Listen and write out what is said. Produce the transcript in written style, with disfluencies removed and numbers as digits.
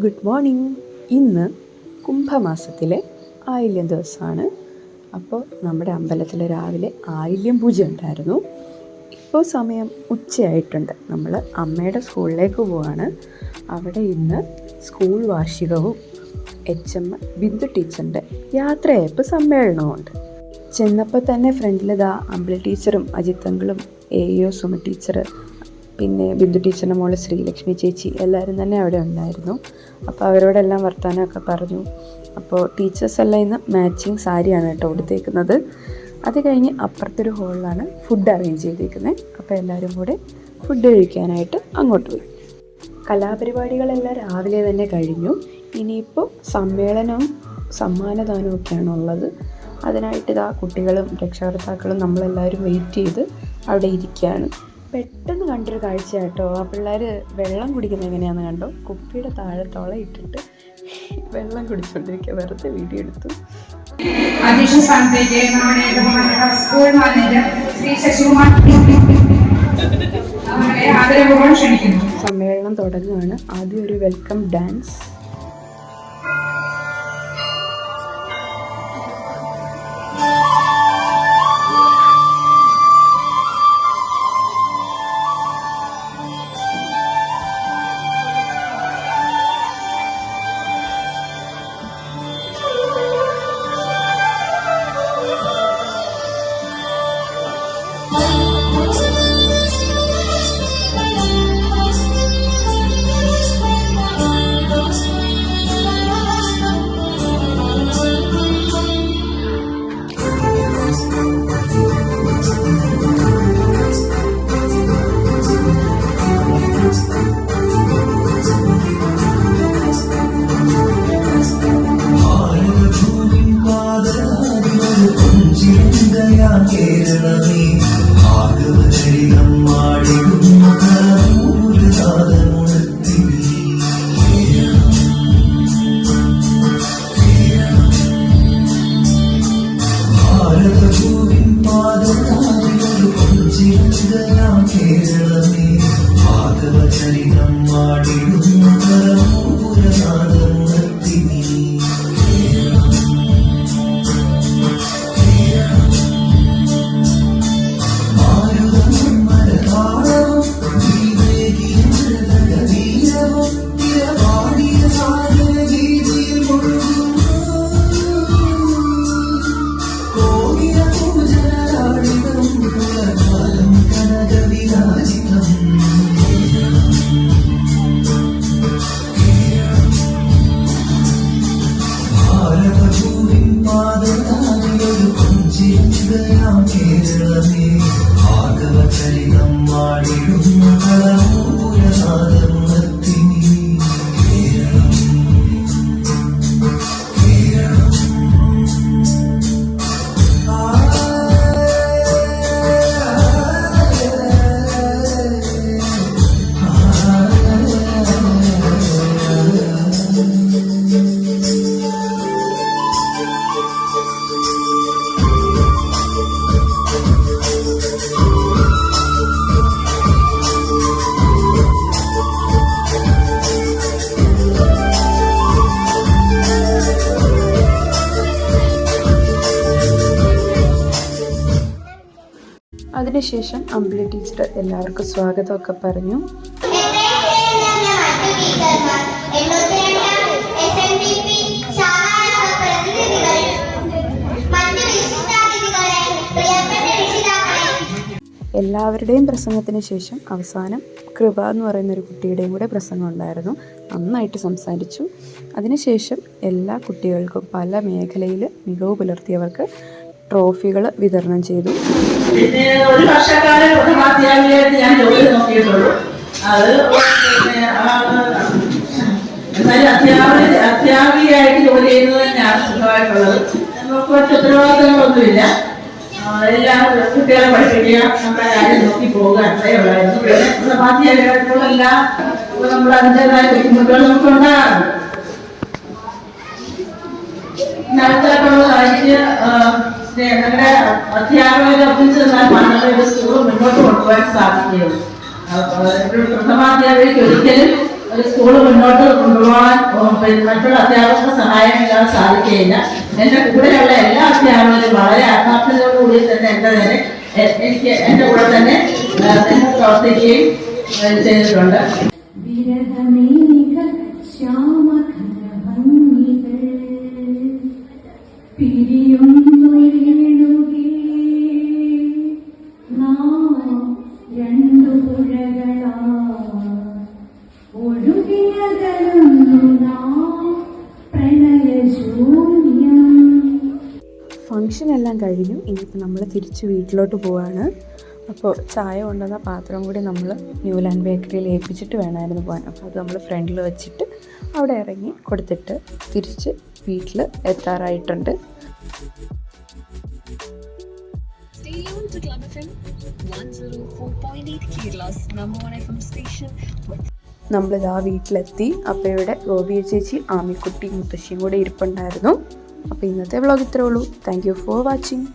Good morning. ഇന്ന് കുംഭമാസത്തിലെ ആയില്യം ദിവസമാണ്. അപ്പോൾ നമ്മുടെ അമ്പലത്തിൽ രാവിലെ ആയില്യം പൂജ ഉണ്ടായിരുന്നു. ഇപ്പോൾ സമയം ഉച്ചയായിട്ടുണ്ട്. നമ്മൾ അമ്മയുടെ സ്കൂളിലേക്ക് പോവാണ്. അവിടെ ഇന്ന് സ്കൂൾ വാർഷികവും HM ബിന്ദു ടീച്ചറിൻ്റെ യാത്രയയപ്പ് സമ്മേളനവുമുണ്ട്. ചെന്നപ്പോൾ തന്നെ ഫ്രണ്ടിൽ അമ്പിളി ടീച്ചറും അജിത്തങ്ങളും AO സുമ ടീച്ചർ, പിന്നെ ബിന്ദു ടീച്ചറിൻ്റെ മോള് ശ്രീലക്ഷ്മി ചേച്ചി, എല്ലാവരും തന്നെ അവിടെ ഉണ്ടായിരുന്നു. അപ്പോൾ അവരോടെല്ലാം വർത്തമാനമൊക്കെ പറഞ്ഞു. അപ്പോൾ ടീച്ചേഴ്സെല്ലാം ഇന്ന് മാച്ചിങ് സാരിയാണ് കേട്ടോ കൊടുത്തേക്കുന്നത്. അത് കഴിഞ്ഞ് അപ്പുറത്തൊരു ഹോളിലാണ് ഫുഡ് അറേഞ്ച് ചെയ്തിരിക്കുന്നത്. അപ്പോൾ എല്ലാവരും കൂടെ ഫുഡ് കഴിക്കാനായിട്ട് അങ്ങോട്ട് പോയി. കലാപരിപാടികളെല്ലാം രാവിലെ തന്നെ കഴിഞ്ഞു. ഇനിയിപ്പോൾ സമ്മേളനവും സമ്മാനദാനവും ഒക്കെയാണ് ഉള്ളത്. അതിനായിട്ട് കുട്ടികളും രക്ഷകർത്താക്കളും നമ്മളെല്ലാവരും വെയിറ്റ് ചെയ്ത് അവിടെ ഇരിക്കുകയാണ്. പെട്ടെന്ന് കണ്ടൊരു കാഴ്ച കേട്ടോ. ആ പിള്ളേർ വെള്ളം കുടിക്കുന്നത് എങ്ങനെയാണെന്ന് കണ്ടോ? കുപ്പിയുടെ താഴെ തുളയിട്ടിട്ട് വെള്ളം കുടിച്ചുകൊണ്ടിരിക്കുക. വെറുതെ വീഡിയോ എടുത്തു. സമ്മേളനം തുടങ്ങുകയാണ്. ആദ്യം ഒരു വെൽക്കം ഡാൻസ്. അതിനുശേഷം അമ്പിളി ടീച്ചർ എല്ലാവർക്കും സ്വാഗതമൊക്കെ പറഞ്ഞു. എല്ലാവരുടെയും പ്രസംഗത്തിന് ശേഷം അവസാനം കൃപ എന്ന് പറയുന്നൊരു കുട്ടിയുടെയും കൂടെ പ്രസംഗം ഉണ്ടായിരുന്നു. നന്നായിട്ട് സംസാരിച്ചു. അതിനുശേഷം എല്ലാ കുട്ടികൾക്കും പല മേഖലയിൽ മികവ് പുലർത്തിയവർക്ക് ട്രോഫികൾ വിതരണം ചെയ്തു. പിന്നെ ഒരു വർഷക്കാലം അധ്യാപികയായിട്ട് ഞാൻ ജോലി നോക്കിയിട്ടുള്ളൂ. അത് എന്നാലും അധ്യാപികയായിട്ട് ജോലി ചെയ്യുന്നത് തന്നെയാണ് സുഖമായിട്ടുള്ളത്. നമുക്ക് മറ്റു ഉത്തരവാദിത്തങ്ങളൊന്നുമില്ല. എല്ലാ കുട്ടികളെ പഠിപ്പിക്കുക, നമ്മുടെ കാര്യം നോക്കി പോവുക, അത്രയേ ഉള്ളായിരുന്നു. പിന്നെ നമ്മുടെ അധ്യാപികയായിട്ടുള്ള എല്ലാ നമ്മുടെ അതിൻ്റെതായ ബുദ്ധിമുട്ടുകൾ നമുക്ക് ഉണ്ടാകാറുണ്ട്. അടുത്തായിട്ടുള്ള കാര്യം ഞങ്ങളുടെ അധ്യാപകരെ ഒന്നിച്ച് നിന്നാൽ മാത്രമേ ഒരു സ്കൂൾ മുന്നോട്ട് കൊണ്ടുപോകാൻ സാധിക്കുകയുള്ളൂ. ഒരു പ്രഥമാധ്യാപകർക്ക് ഒരിക്കലും ഒരു സ്കൂൾ മുന്നോട്ട് കൊണ്ടുപോകാൻ മറ്റുള്ള അധ്യാപകരുടെ സഹായമില്ലാതെ സാധിക്കുകയില്ല. എൻ്റെ കൂടെയുള്ള എല്ലാ അധ്യാപകരും വളരെ ആത്മാർത്ഥതയോടുകൂടി തന്നെ എൻ്റെ കൂടെ തന്നെ പ്രവർത്തിക്കുകയും ചെയ്തിട്ടുണ്ട്. ഫംഗ്ഷൻ എല്ലാം കഴിഞ്ഞു. ഇനിയിപ്പോൾ നമ്മൾ തിരിച്ച് വീട്ടിലോട്ട് പോവാണ്. അപ്പോൾ ചായ കൊണ്ടുവന്ന പാത്രം കൂടി നമ്മൾ ന്യൂലാൻഡ് ബേക്കറിയിൽ ഏൽപ്പിച്ചിട്ട് വേണമായിരുന്നു പോകാൻ. അപ്പോൾ അത് നമ്മൾ ഫ്രണ്ടിൽ വെച്ചിട്ട് അവിടെ ഇറങ്ങി കൊടുത്തിട്ട് തിരിച്ച് വീട്ടിൽ എത്താറായിട്ടുണ്ട്. നമ്മളിതാ വീട്ടിലെത്തി. അപ്പോൾ ഇവിടെ ഗോപിയ ചേച്ചി, ആമിക്കുട്ടി, മുത്തശ്ശിയും കൂടെ ഇരിപ്പുണ്ടായിരുന്നു. അപ്പോൾ ഇന്നത്തെ വ്ളോഗ് ഇത്രേ ഉള്ളൂ. Thank you for watching.